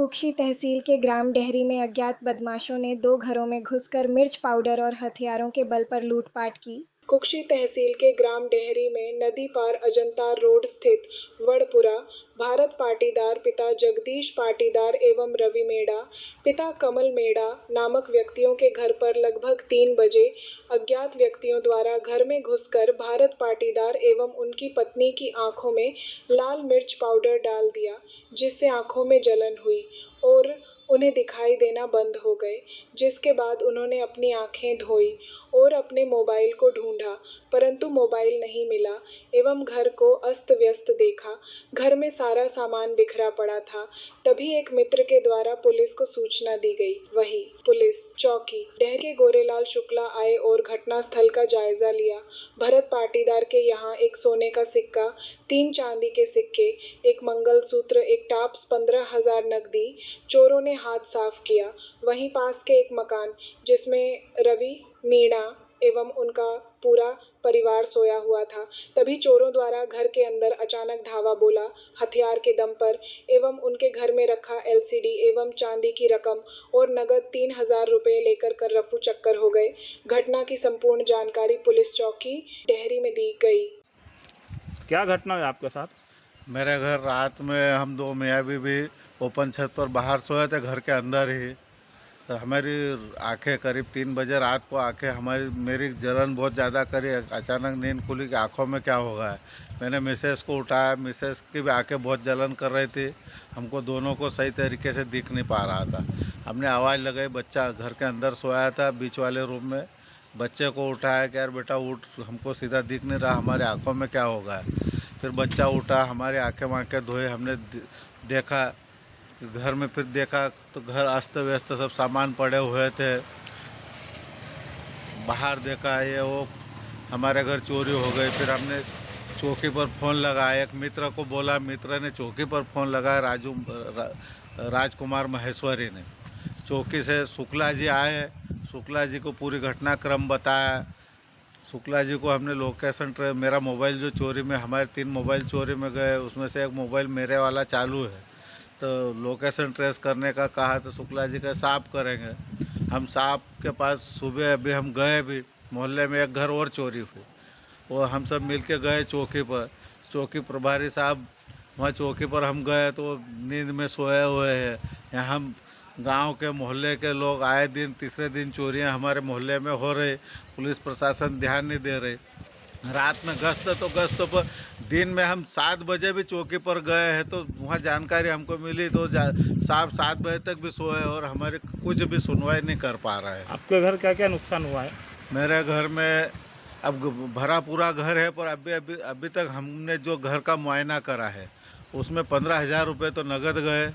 कुक्षी तहसील के ग्राम डेहरी में अज्ञात बदमाशों ने 2 घरों में घुसकर मिर्च पाउडर और हथियारों के बल पर लूटपाट की। कुक्षी तहसील के ग्राम डेहरी में नदी पार अजंतार रोड स्थित वड़पुरा भारत पाटीदार पिता जगदीश पाटीदार एवं रवि मेड़ा पिता कमल मेड़ा नामक व्यक्तियों के घर पर लगभग 3 बजे अज्ञात व्यक्तियों द्वारा घर में घुसकर भारत पाटीदार एवं उनकी पत्नी की आंखों में लाल मिर्च पाउडर डाल दिया, जिससे आंखों में जलन हुई और उन्हें दिखाई देना बंद हो गए, जिसके बाद उन्होंने अपनी आंखें धोई और अपने मोबाइल को ढूंढा, परंतु मोबाइल नहीं मिला एवं घर को अस्त व्यस्त देखा। घर में सारा सामान बिखरा पड़ा था। तभी एक मित्र के द्वारा पुलिस को सूचना दी गई। वही पुलिस चौकी डेहरी के गोरेलाल शुक्ला आए और घटनास्थल का जायजा लिया। भरत पाटीदार के यहाँ एक सोने का सिक्का, 3 चांदी के सिक्के, एक मंगलसूत्र, एक टाप्स, 15,000 नकदी चोरों ने हाथ साफ किया। वहीं पास के एक मकान जिसमें रवि मीणा एवं उनका पूरा परिवार सोया हुआ था, तभी चोरों द्वारा घर के अंदर अचानक धावा बोला हथियार के दम पर एवं उनके घर में रखा LCD एवं चांदी की रकम और नगद 3,000 रुपये लेकर कर रफू चक्कर हो गए। घटना की संपूर्ण जानकारी पुलिस चौकी डेहरी में दी गई। क्या घटना हुई आपके साथ? मेरे घर रात में हम 2 मियाँ बीवी ओपन छत पर बाहर सोए थे, घर के अंदर ही। तो हमारी आंखें करीब 3 बजे रात को मेरी जलन बहुत ज़्यादा करी। अचानक नींद खुली कि आँखों में क्या होगा है। मैंने मिसेस को उठाया, मिसेस की भी आंखें बहुत जलन कर रही थी। हमको दोनों को सही तरीके से दिख नहीं पा रहा था। हमने आवाज़ लगाई, बच्चा घर के अंदर सोया था बीच वाले रूम में। बच्चे को उठाया कि यार बेटा उठ, हमको सीधा दिख नहीं रहा, हमारे आँखों में क्या होगा है। फिर बच्चा उठा, हमारी आंखें धोए, हमने देखा घर में। फिर देखा तो घर अस्त व्यस्त, सब सामान पड़े हुए थे। बाहर देखा ये वो हमारे घर चोरी हो गई। फिर हमने चौकी पर फ़ोन लगाया, एक मित्र को बोला, मित्र ने चौकी पर फ़ोन लगाया, राजकुमार महेश्वरी ने। चौकी से शुक्ला जी आए, शुक्ला जी को पूरी घटनाक्रम बताया। शुक्ला जी को हमने लोकेशन मेरा मोबाइल जो चोरी में, हमारे 3 मोबाइल चोरी में गए, उसमें से एक मोबाइल मेरे वाला चालू है, तो लोकेशन ट्रेस करने का कहा। तो शुक्ला जी का साफ करेंगे। हम साफ के पास सुबह अभी हम गए भी, मोहल्ले में एक घर और चोरी हुई, वो हम सब मिल के गए चौकी पर। चौकी प्रभारी साहब वहाँ चौकी पर हम गए तो नींद में सोए हुए हैं। यहाँ हम गांव के मोहल्ले के लोग आए दिन तीसरे दिन चोरियां हमारे मोहल्ले में हो रही। पुलिस प्रशासन ध्यान नहीं दे रही। रात में गश्त पर दिन में हम 7 बजे भी चौकी पर गए हैं तो वहाँ जानकारी हमको मिली तो साहब 7 बजे तक भी सोए और हमारी कुछ भी सुनवाई नहीं कर पा रहा है। आपके घर क्या क्या नुकसान हुआ है? मेरे घर में अब भरा पूरा घर है, पर अभी तक हमने जो घर का मुआयना करा है उसमें 15,000 रुपये तो नगद गए।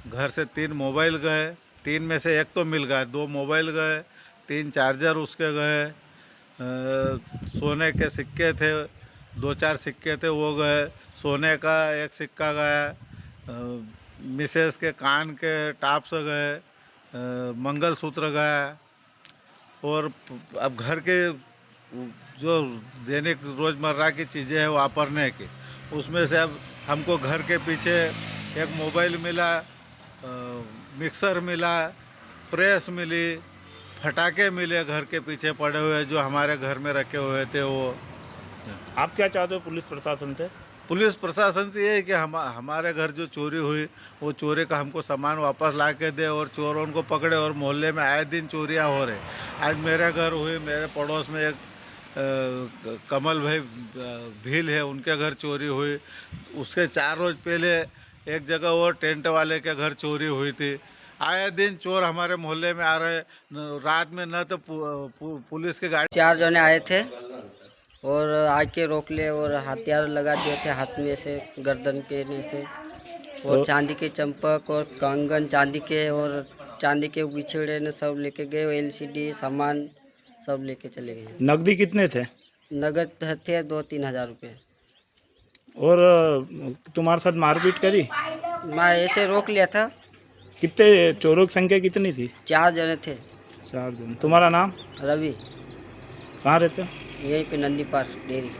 घर से 3 मोबाइल गए, 3 में से 1 तो मिल गया, 2 मोबाइल गए, 3 चार्जर उसके गए, सोने के सिक्के थे, 2-4 सिक्के थे वो गए, सोने का 1 सिक्का गया, मिसेस के कान के टाप्स गए, मंगलसूत्र गया। और अब घर के जो दैनिक रोज़मर्रा की चीज़ें हैं वापरने की, उसमें से अब हमको घर के पीछे एक मोबाइल मिला, मिक्सर मिला, प्रेस मिली, फटाके मिले घर के पीछे पड़े हुए जो हमारे घर में रखे हुए थे वो। आप क्या चाहते हो पुलिस प्रशासन से? पुलिस प्रशासन से ये है कि हमारे घर जो चोरी हुई वो चोरी का हमको सामान वापस ला के दे और चोरों को पकड़े। और मोहल्ले में आए दिन चोरियां हो रही। आज मेरे घर हुई, मेरे पड़ोस में एक कमल भाई भील है, उनके घर चोरी हुई। उसके 4 रोज़ पहले एक जगह और टेंट वाले के घर चोरी हुई थी। आए दिन चोर हमारे मोहल्ले में आ रहे। रात में न तो पुलिस की गाड़ी, 4 जने आए थे और आके रोक ले और हथियार लगा दिए थे हाथ में से, गर्दन पे ने से, और चांदी के चंपक और कंगन चांदी के और चांदी के बिछड़े ने सब लेके गए। LCD सामान सब लेके चले गए। नकदी कितने थे? नगद थे 2-3 हज़ार रुपये। और तुम्हारे साथ मारपीट करी? मैं ऐसे रोक लिया था। कितने चोरों की संख्या कितनी थी? 4 जने थे। 4 जन। तुम्हारा नाम? रवि। कहाँ रहते हो? यहीं पे नंदी पार डेरी।